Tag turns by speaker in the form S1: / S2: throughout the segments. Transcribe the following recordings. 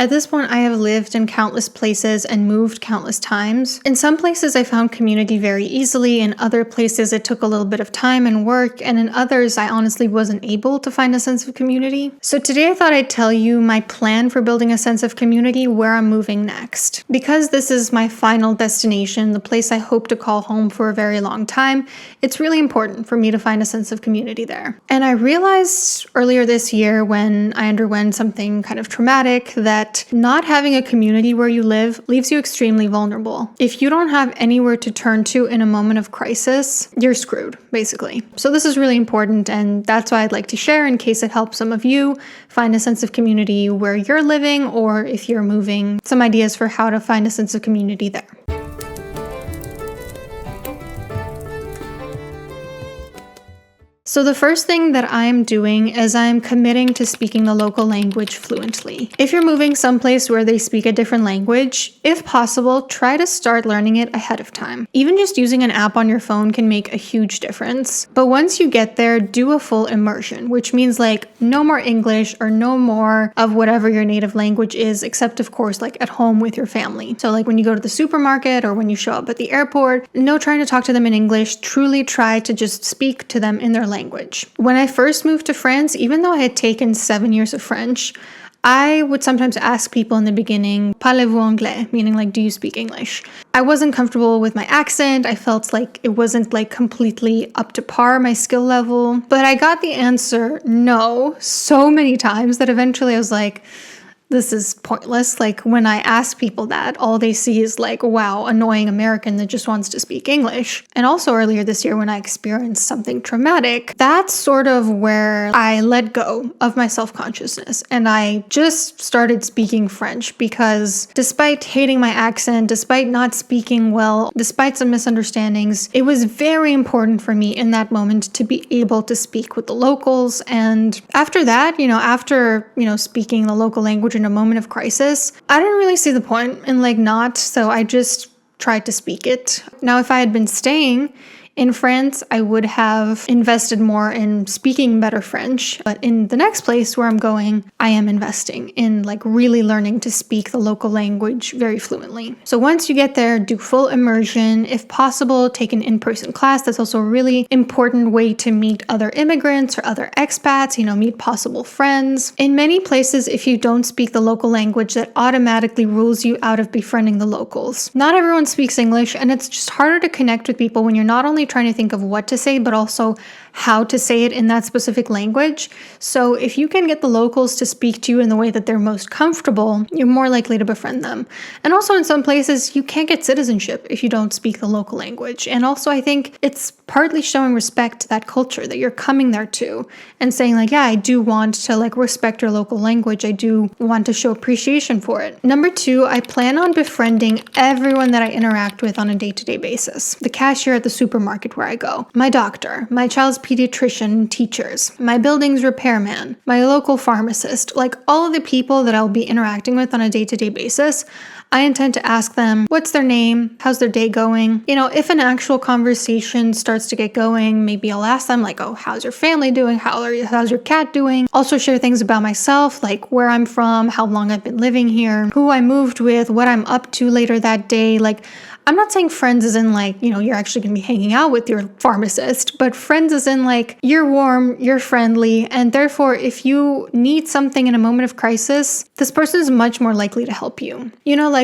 S1: At this point, I have lived in countless places and moved countless times. In some places, I found community very easily. In other places, it took a little bit of time and work. And in others, I honestly wasn't able to find a sense of community. So today I thought I'd tell you my plan for building a sense of community where I'm moving next. Because this is my final destination, the place I hope to call home for a very long time, it's really important for me to find a sense of community there. And I realized earlier this year when I underwent something kind of traumatic that not having a community where you live leaves you extremely vulnerable. If you don't have anywhere to turn to in a moment of crisis, you're screwed, basically. So this is really important, and that's why I'd like to share in case it helps some of you find a sense of community where you're living, or if you're moving, some ideas for how to find a sense of community there. So the first thing that I'm doing is I'm committing to speaking the local language fluently. If you're moving someplace where they speak a different language, if possible, try to start learning it ahead of time. Even just using an app on your phone can make a huge difference. But once you get there, do a full immersion, which means like no more English or no more of whatever your native language is, except of course like at home with your family. So like when you go to the supermarket or when you show up at the airport, no trying to talk to them in English. Truly try to just speak to them in their language. When I first moved to France, even though I had taken 7 years of French, I would sometimes ask people in the beginning, parlez-vous anglais? Meaning like, do you speak English? I wasn't comfortable with my accent. I felt like it wasn't like completely up to par, my skill level. But I got the answer no so many times that eventually I was like, this is pointless. Like when I ask people that, all they see is like, wow, annoying American that just wants to speak English. And also earlier this year when I experienced something traumatic, that's sort of where I let go of my self-consciousness. And I just started speaking French because despite hating my accent, despite not speaking well, despite some misunderstandings, it was very important for me in that moment to be able to speak with the locals. And after that, after speaking the local language in a moment of crisis, I didn't really see the point in so I just tried to speak it. Now, if I had been staying in France, I would have invested more in speaking better French. But in the next place where I'm going, I am investing in really learning to speak the local language very fluently. So once you get there, do full immersion. If possible, take an in-person class. That's also a really important way to meet other immigrants or other expats, meet possible friends. In many places, if you don't speak the local language, that automatically rules you out of befriending the locals. Not everyone speaks English, and it's just harder to connect with people when you're not only trying to think of what to say, but also how to say it in that specific language. So if you can get the locals to speak to you in the way that they're most comfortable, you're more likely to befriend them. And also in some places, you can't get citizenship if you don't speak the local language. And also I think it's partly showing respect to that culture that you're coming there to and saying yeah, I do want to respect your local language. I do want to show appreciation for it. Number 2, I plan on befriending everyone that I interact with on a day-to-day basis. The cashier at the supermarket where I go, my doctor, my child's pediatrician, teachers, my building's repairman, my local pharmacist, all of the people that I'll be interacting with on a day-to-day basis. I intend to ask them, what's their name? How's their day going? If an actual conversation starts to get going, maybe I'll ask them oh, how's your family doing? How's your cat doing? Also share things about myself, where I'm from, how long I've been living here, who I moved with, what I'm up to later that day. I'm not saying friends as in you're actually going to be hanging out with your pharmacist, but friends as in you're warm, you're friendly, and therefore if you need something in a moment of crisis, this person is much more likely to help you.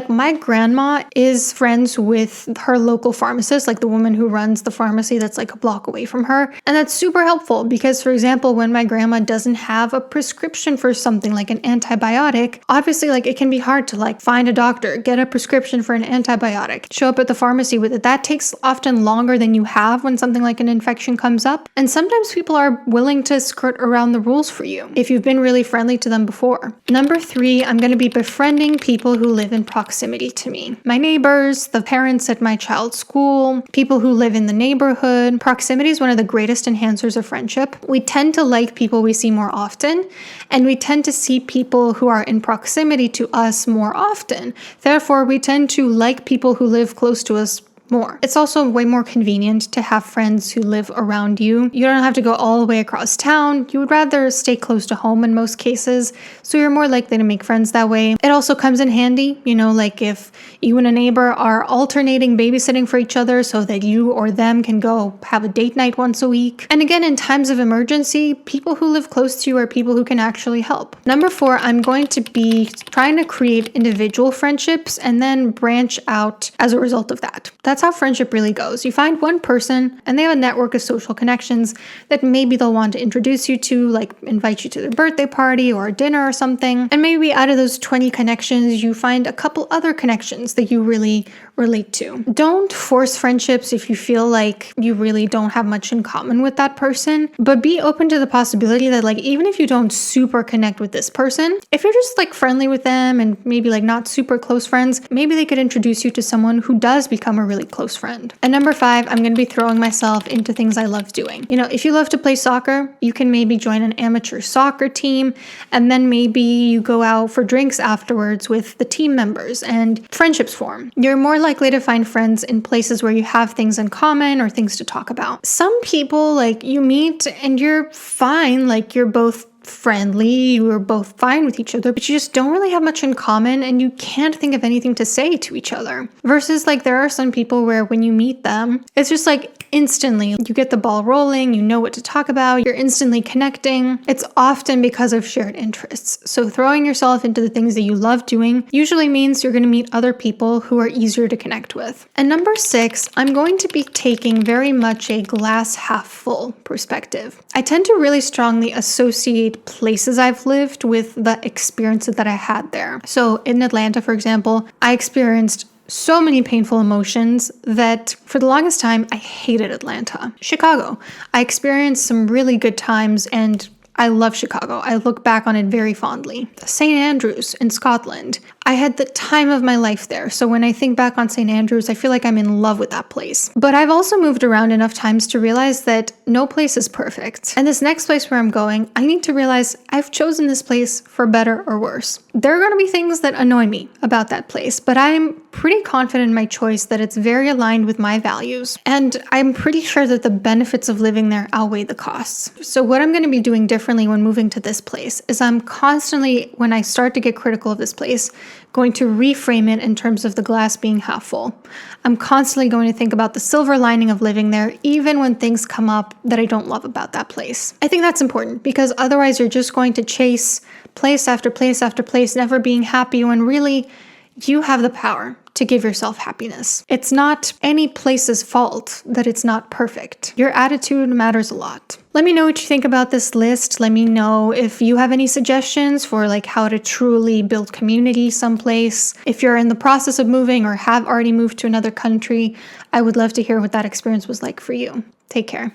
S1: My grandma is friends with her local pharmacist, the woman who runs the pharmacy that's a block away from her. And that's super helpful because, for example, when my grandma doesn't have a prescription for something like an antibiotic, obviously it can be hard to find a doctor, get a prescription for an antibiotic, show up at the pharmacy with it. That takes often longer than you have when something like an infection comes up. And sometimes people are willing to skirt around the rules for you if you've been really friendly to them before. Number 3, I'm going to be befriending people who live in proximity to me. My neighbors, the parents at my child's school, people who live in the neighborhood. Proximity is one of the greatest enhancers of friendship. We tend to like people we see more often, and we tend to see people who are in proximity to us more often. Therefore, we tend to like people who live close to us more. It's also way more convenient to have friends who live around you. You don't have to go all the way across town. You would rather stay close to home in most cases, so you're more likely to make friends that way. It also comes in handy, like if you and a neighbor are alternating babysitting for each other so that you or them can go have a date night once a week. And again, in times of emergency, people who live close to you are people who can actually help. Number 4, I'm going to be trying to create individual friendships and then branch out as a result of that. That's how friendship really goes. You find one person and they have a network of social connections that maybe they'll want to introduce you to, like invite you to their birthday party or a dinner or something. And maybe out of those 20 connections, you find a couple other connections that you really relate to. Don't force friendships if you feel like you really don't have much in common with that person, but be open to the possibility that even if you don't super connect with this person, if you're just friendly with them and maybe not super close friends, maybe they could introduce you to someone who does become a really close friend. And number 5, I'm going to be throwing myself into things I love doing. If you love to play soccer, you can maybe join an amateur soccer team, and then maybe you go out for drinks afterwards with the team members and friendships form. You're more likely to find friends in places where you have things in common or things to talk about. Some people you meet and you're fine, you're both friendly, you are both fine with each other, but you just don't really have much in common and you can't think of anything to say to each other. Versus there are some people where when you meet them, it's just instantly you get the ball rolling, you know what to talk about, you're instantly connecting. It's often because of shared interests. So throwing yourself into the things that you love doing usually means you're going to meet other people who are easier to connect with. And number 6, I'm going to be taking very much a glass half full perspective. I tend to really strongly associate places I've lived with the experiences that I had there. So in Atlanta, for example, I experienced so many painful emotions that for the longest time, I hated Atlanta. Chicago, I experienced some really good times and I love Chicago. I look back on it very fondly. St. Andrews in Scotland. I had the time of my life there. So when I think back on St. Andrews, I feel like I'm in love with that place. But I've also moved around enough times to realize that no place is perfect. And this next place where I'm going, I need to realize I've chosen this place for better or worse. There are going to be things that annoy me about that place, but I'm pretty confident in my choice that it's very aligned with my values. And I'm pretty sure that the benefits of living there outweigh the costs. So what I'm going to be doing differently when moving to this place is I'm constantly, when I start to get critical of this place, going to reframe it in terms of the glass being half full. I'm constantly going to think about the silver lining of living there, even when things come up that I don't love about that place. I think that's important because otherwise you're just going to chase place after place after place, never being happy when really you have the power to give yourself happiness. It's not any place's fault that it's not perfect. Your attitude matters a lot. Let me know what you think about this list. Let me know if you have any suggestions for how to truly build community someplace. If you're in the process of moving or have already moved to another country, I would love to hear what that experience was like for you. Take care.